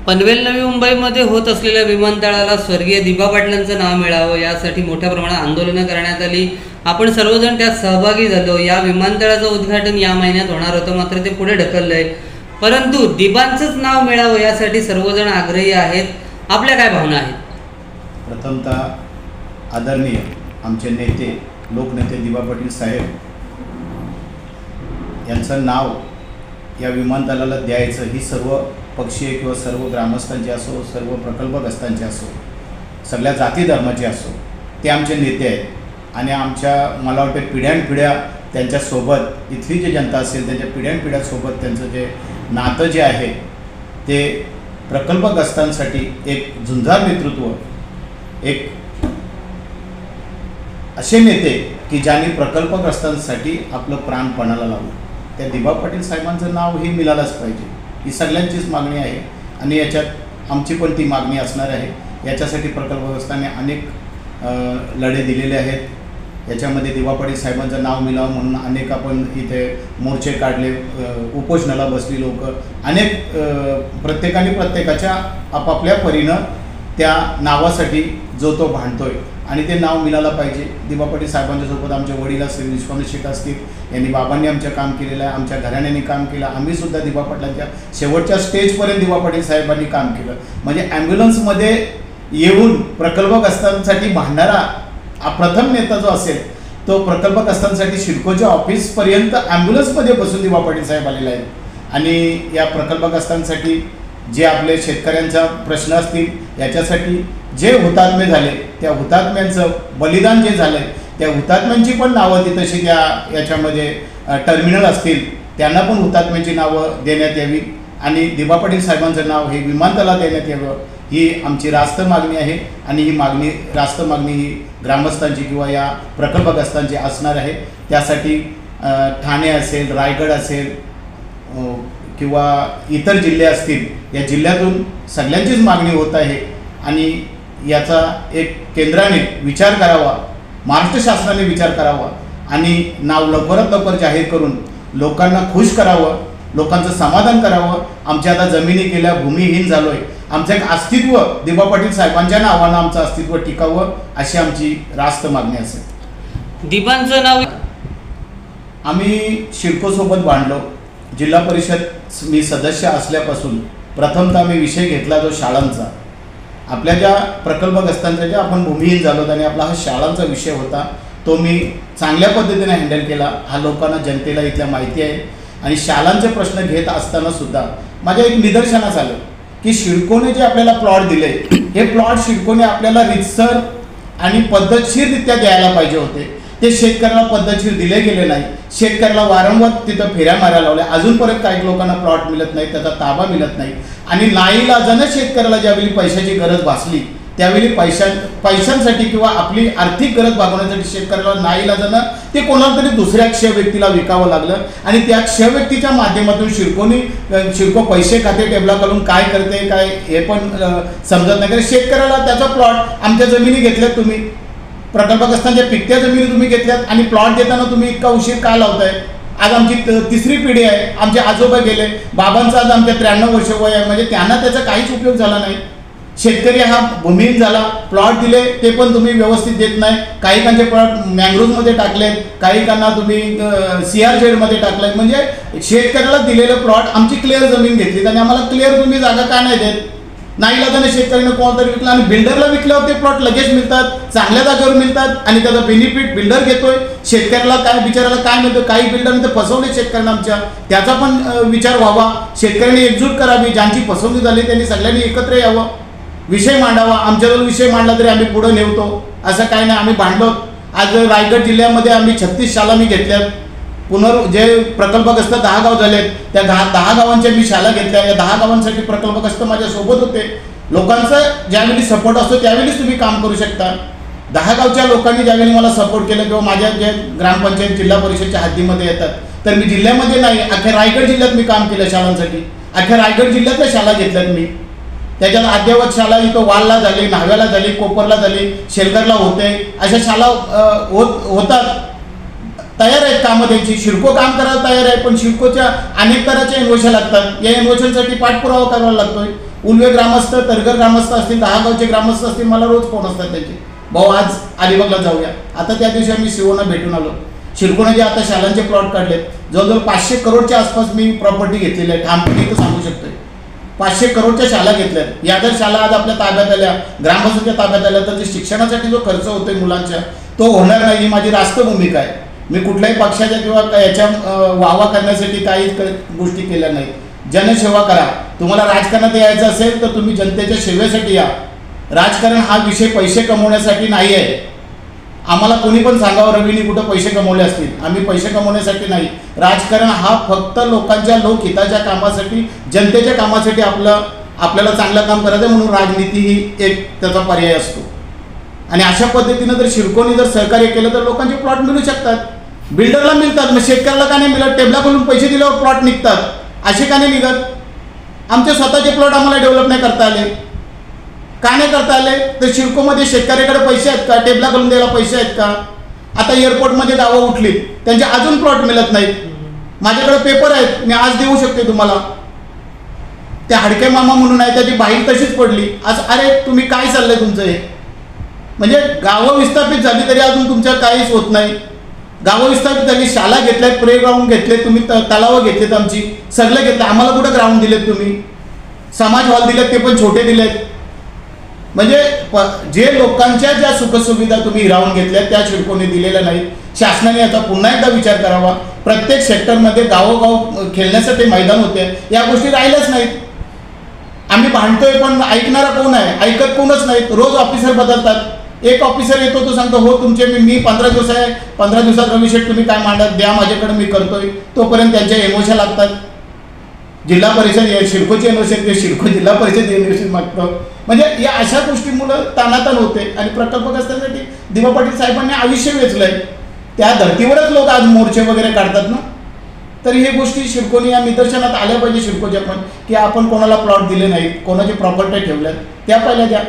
पनवेल नवी मुंबईमध्ये होत असलेल्या विमानतळाला स्वर्गीय दिबा पाटलांचं नाव मिळावं यासाठी मोठ्या प्रमाणात आंदोलनं करण्यात आली। आपण सर्वजण त्यात सहभागी झालो। या विमानतळाचं उद्घाटन या महिन्यात होणार होतं, मात्र ते पुढे ढकललंय। परंतु दिबांचंच नाव मिळावं यासाठी सर्वजण आग्रही आहेत। आपल्या काय भावना आहेत? प्रथमतः आदरणीय आमचे नेते लोकनेते दिबा पाटील साहेब यांचं नाव या विमानतळाला द्यायचं ही सर्व पक्षीय किंवा सर्व ग्रामस्थांचे असो, सर्व प्रकल्पग्रस्तांचे असो, सगळ्या जाती धर्माचे असो, ते आमचे नेते आहेत। आणि आमच्या मला वाटतं पिढ्यानपिढ्या त्यांच्यासोबत इथली जी जनता असेल त्यांच्या पिढ्यानपिढ्यासोबत त्यांचं जे नातं जे आहे ते प्रकल्पग्रस्तांसाठी एक झुंजार नेतृत्व, एक असे नेते की ज्यांनी प्रकल्पग्रस्तांसाठी आपलं प्राण पणाला लावलं। त्या दिबा पाटील साहेबांचं नाव हे मिळालंच पाहिजे, ही सगळ्यांचीच मागणी आहे आणि याच्यात आमची पण ती मागणी असणार आहे। याच्यासाठी प्रकल्पग्रस्तांनी अनेक लढे दिलेले आहेत। याच्यामध्ये दिबा पाटील साहेबांचं नाव मिळावं म्हणून अनेक आपण इथे मोर्चे काढले, उपोषणाला बसली लोक, अनेक प्रत्येकाने प्रत्येकाच्या आपापल्या परीनं त्या नावासाठी जो तो भांडतोय आणि ते नाव मिळालं पाहिजे। दिबा पाटील साहेबांच्या सोबत आमचे वडील असतील, विश्वनाथ शेठ असतील, यांनी बाबांनी आमचं काम केलेलं आहे, आमच्या घराण्यांनी काम केलं। आम्हीसुद्धा दिबा पाटलांच्या शेवटच्या स्टेजपर्यंत दिबा पाटील साहेबांनी काम केलं। म्हणजे ॲम्ब्युलन्समध्ये येऊन प्रकल्पग्रस्तांसाठी भांडणारा प्रथम नेता जो असेल तो प्रकल्पग्रस्तांसाठी सिडकोच्या ऑफिसपर्यंत ॲम्ब्युलन्समध्ये बसून दिबा पाटील साहेब आलेले आहेत। आणि या प्रकल्पग्रस्तांसाठी जे आपले शेतकऱ्यांचा प्रश्न असतील याच्यासाठी जे हुतात्मे झाले त्या हुतात्म्यांचं बलिदान जे झालं त्या हुतात्म्यांची पण नावं तिथंशी त्या याच्यामध्ये टर्मिनल असतील त्यांना पण हुतात्म्यांची नावं देण्यात यावी आणि दिबा पाटील साहेबांचं नाव हे विमानतळाला देण्यात यावं ही आमची रास्त मागणी आहे। आणि ही रास्त मागणी ही ग्रामस्थांची किंवा या प्रकल्पग्रस्तांची असणार आहे। त्यासाठी ठाणे असेल, रायगड असेल किंवा इतर जिल्हे असतील, या जिल्ह्यातून सगळ्यांचीच मागणी होत आहे आणि याचा एक केंद्राने विचार करावा, महाराष्ट्र शासनाने विचार करावा आणि नाव लवकरात लवकर जाहीर करून लोकांना खुश करावं, लोकांचं समाधान करावं। आमच्या आता जमिनी गेल्या, भूमिहीन झालो आहे, आमचं एक अस्तित्व दिबा पाटील साहेबांच्या नावानं आमचं अस्तित्व टिकावं अशी आमची रास्त मागणी असेल। दिबांचं नाव आम्ही सिडकोसोबत भांडलो। जिल्हा परिषद मी सदस्य असल्यापासून प्रथमतः मी विषय घेतला जो शाळांचा, आपल्या ज्या प्रकल्पग्रस्तांच्या ज्या आपण भूमिहीन झालो आणि आपला हा शाळांचा विषय होता तो मी चांगल्या पद्धतीने हँडल केला। हा लोकांना जनतेला इथल्या माहिती आहे। आणि शाळांचे प्रश्न घेत असताना सुद्धा माझ्या एक निदर्शनास आलं की सिडकोने जे आपल्याला प्लॉट दिले हे प्लॉट सिडकोने आपल्याला रितसर आणि पद्धतशीररित्या द्यायला पाहिजे होते। ते शेतकऱ्याला पद्धतशीर दिले गेले नाही। शेतकऱ्याला वारंवार तिथं फेऱ्या मारायला लावल्या, अजूनपर्यंत काही लोकांना प्लॉट मिळत नाही, त्याचा ताबा मिळत नाही। आणि नाईलाजानं शेतकऱ्याला ज्यावेळी पैशाची गरज भासली त्यावेळी पैशांसाठी किंवा आपली आर्थिक गरज भागवण्यासाठी शेतकऱ्याला नाईलाजानं ते कोणाला तरी दुसऱ्या क्ष व्यक्तीला विकावं लागलं आणि त्या क्ष व्यक्तीच्या माध्यमातून सिडको पैसे खाते टेबला करून काय करते काय हे पण समजत नाही। कारण शेतकऱ्याला त्याचा प्लॉट आमच्या जमिनी घेतल्यात, तुम्ही प्रकल्पग्रस्तांच्या पिकत्या जमिनी तुम्ही घेतल्यात आणि प्लॉट देताना तुम्ही इतका उशीर का लावताय? आज आमची तिसरी पिढी आहे, आमचे आजोबा गेले, बाबांचा आज आमच्या 93 वर्ष वय आहे, म्हणजे त्यांना त्याचा काहीच उपयोग झाला नाही। शेतकरी हा भूमिहीन झाला, प्लॉट दिले ते पण तुम्ही व्यवस्थित देत नाही। काही कांचे प्लॉट मँग्रोव्हमध्ये टाकलेत, काही कांना तुम्ही CRZ टाकलेत। म्हणजे शेतकऱ्याला दिलेलं प्लॉट आमची क्लिअर जमीन घेतली आणि आम्हाला क्लिअर तुम्ही जागा का नाही देत? नाईलाजाने शेतकऱ्याने कोणतरी विकला आणि बिल्डरला विकल्यावर ते प्लॉट लगेच मिळतात, चांगल्या जागेवर मिळतात आणि त्याचा बेनिफिट बिल्डर घेतोय। शेतकऱ्याला काय बिचाराला काय मिळतं? काही बिल्डरने तर फसवले शेतकऱ्यांना आमच्या, त्याचा पण विचार व्हावा। शेतकऱ्यांनी एकजूट करावी, ज्यांची फसवणूक झाली त्यांनी सगळ्यांनी एकत्र यावं, विषय मांडावा। आमच्याजवळ विषय मांडला तरी आम्ही पुढे नेवतो, असं काय नाही। आम्ही भांडलो। आज रायगड जिल्ह्यामध्ये आम्ही 36 शाळा मी घेतल्यात। जे प्रकल्पग्रस्त 10 गाव झालेत त्या 10 गावांच्या मी शाळा घेतल्या। या 10 गावांसाठी प्रकल्पग्रस्त माझ्यासोबत होते। लोकांचं ज्यावेळी सपोर्ट असतो त्यावेळीच तुम्ही काम करू शकता। 10 गावच्या लोकांनी ज्यावेळी मला सपोर्ट केलं किंवा माझ्या जे ग्रामपंचायत जिल्हा परिषदच्या हद्दीमध्ये येतात तर मी जिल्ह्यामध्ये नाही, अख्ख्या रायगड जिल्ह्यात मी काम केलं शाळांसाठी। अख्ख्या रायगड जिल्ह्यातल्या शाळा घेतल्यात मी। त्याच्यात अद्ययावत शाळा इथं वालला झाली, न्हाव्याला झाली, कोपरला झाली, शेलगरला होते, अशा शाळा होतात। तयार आहेत कामं त्यांची, सिडको काम करायला तयार आहे, पण सिडकोच्या अनेक तऱ्हाच्या इन्व्हेशन लागतात। या इन्व्हेशनसाठी पाठपुरावा करावा लागतोय। उल्वे ग्रामस्थ, तरगर ग्रामस्थ असतील, 10 गावचे ग्रामस्थ असतील, मला रोज फोन असतात त्यांचे, भाऊ आज अलिबागला जाऊया. आता त्या दिवशी आम्ही शिवोना भेटून आलो. शिरकोने जे आता शालांचे प्लॉट काढलेत, जवळजवळ 500 करोडच्या आसपास मी प्रॉपर्टी घेतलेली आहे, ठामपणे इथं सांगू शकतोय. 500 करोडच्या शाळा घेतल्यात. या जर शाळा आज आपल्या ताब्यात आल्या, ग्रामपंचायतीच्या ताब्यात आल्या, तर जे शिक्षणासाठी जो खर्च होतोय मुलांच्या, तो होणार नाही, ही माझी रास्त भूमिका आहे. मी कुठल्याही पक्षाच्या किंवा याच्या वाहवा करण्यासाठी काही गोष्टी केल्या नाहीत. जनसेवा करा. तुम्हाला राजकारणात यायचं असेल तर तुम्ही जनतेच्या सेवेसाठी या. राजकारण हा विषय पैसे कमवण्यासाठी नाही आहे. आम्हाला कोणी पण सांगावं रवीने कुठं पैसे कमवले असतील, आम्ही पैसे कमवण्यासाठी नाही. राजकारण हा फक्त लोकांच्या लोकहिताच्या कामासाठी, जनतेच्या कामासाठी आपल्याला चांगलं काम करायचं, म्हणून राजनीती ही एक त्याचा पर्याय असतो. आणि अशा पद्धतीनं जर शिरकोनी जर सहकार्य केलं तर लोकांचे प्लॉट मिळू शकतात. बिल्डरला मिळतात, मग शेतकऱ्याला का नाही मिळत? टेबला खोलून पैसे दिल्यावर प्लॉट निघतात, असे का नाही निघत? आमचे स्वतःचे प्लॉट आम्हाला डेव्हलप नाही करता आले, का नाही करता आले? तर शिरकोमध्ये शेतकऱ्याकडे पैसे आहेत का? टेबला खोलून द्यायला पैसे आहेत का? आता एअरपोर्टमध्ये गावं उठली, त्यांचे अजून प्लॉट मिळत नाहीत. माझ्याकडे पेपर आहेत, मी आज देऊ शकते तुम्हाला. ते हाडके मामा म्हणून आहे, त्याची बाहीर तशीच पडली आज. अरे तुम्ही काय चाललंय तुमचं हे? म्हणजे गावं विस्थापित झाली तरी अजून तुमच्या काहीच होत नाही. गावं विस्थापित झाली, शाळा घेतल्यात, प्ले ग्राउंड घेतले तुम्ही, तलावं घेतलेत, आमची सगळं घेतलं. आम्हाला कुठं ग्राउंड दिलेत तुम्ही? समाज हॉल दिलेत, ते पण छोटे दिलेत. म्हणजे जे लोकांच्या ज्या सुखसुविधा तुम्ही हिरावून घेतल्या त्या शिरकोने दिलेल्या नाहीत. शासनाने याचा पुन्हा एकदा विचार करावा. प्रत्येक सेक्टरमध्ये गावोगाव खेळण्यासाठी मैदान होते, या गोष्टी राहिल्याच नाहीत. आम्ही भांडतोय पण ऐकणारा कोण आहे? ऐकत कोणच नाहीत. रोज ऑफिसर बदलतात. एक ऑफिसर येतो तो सांगतो हो तुमचे मी 15 दिवस आहे, 15 दिवसात रवी शेठ तुम्ही काय मांडत द्या माझ्याकडे, मी करतोय. तोपर्यंत त्यांच्या इमोशन लागतात. जिल्हा परिषद शिरकोची युनिव्हर्सिटी, शिरको जिल्हा परिषद युनिव्हर्सिटी मागतो. म्हणजे या अशा गोष्टींमुळे ताणाताण होते. आणि प्रकल्पग्रस्तांसाठी दिवा पाटील साहेबांनी आयुष्य वेचलंय, त्या धर्तीवरच लोक आज मोर्चे वगैरे काढतात ना. तर हे गोष्टी शिरकोनी या निदर्शनात आल्या पाहिजे शिरकोच्या पण, की आपण कोणाला प्लॉट दिले नाहीत, कोणाची प्रॉपर्टी ठेवल्यात त्या पहिल्या द्या.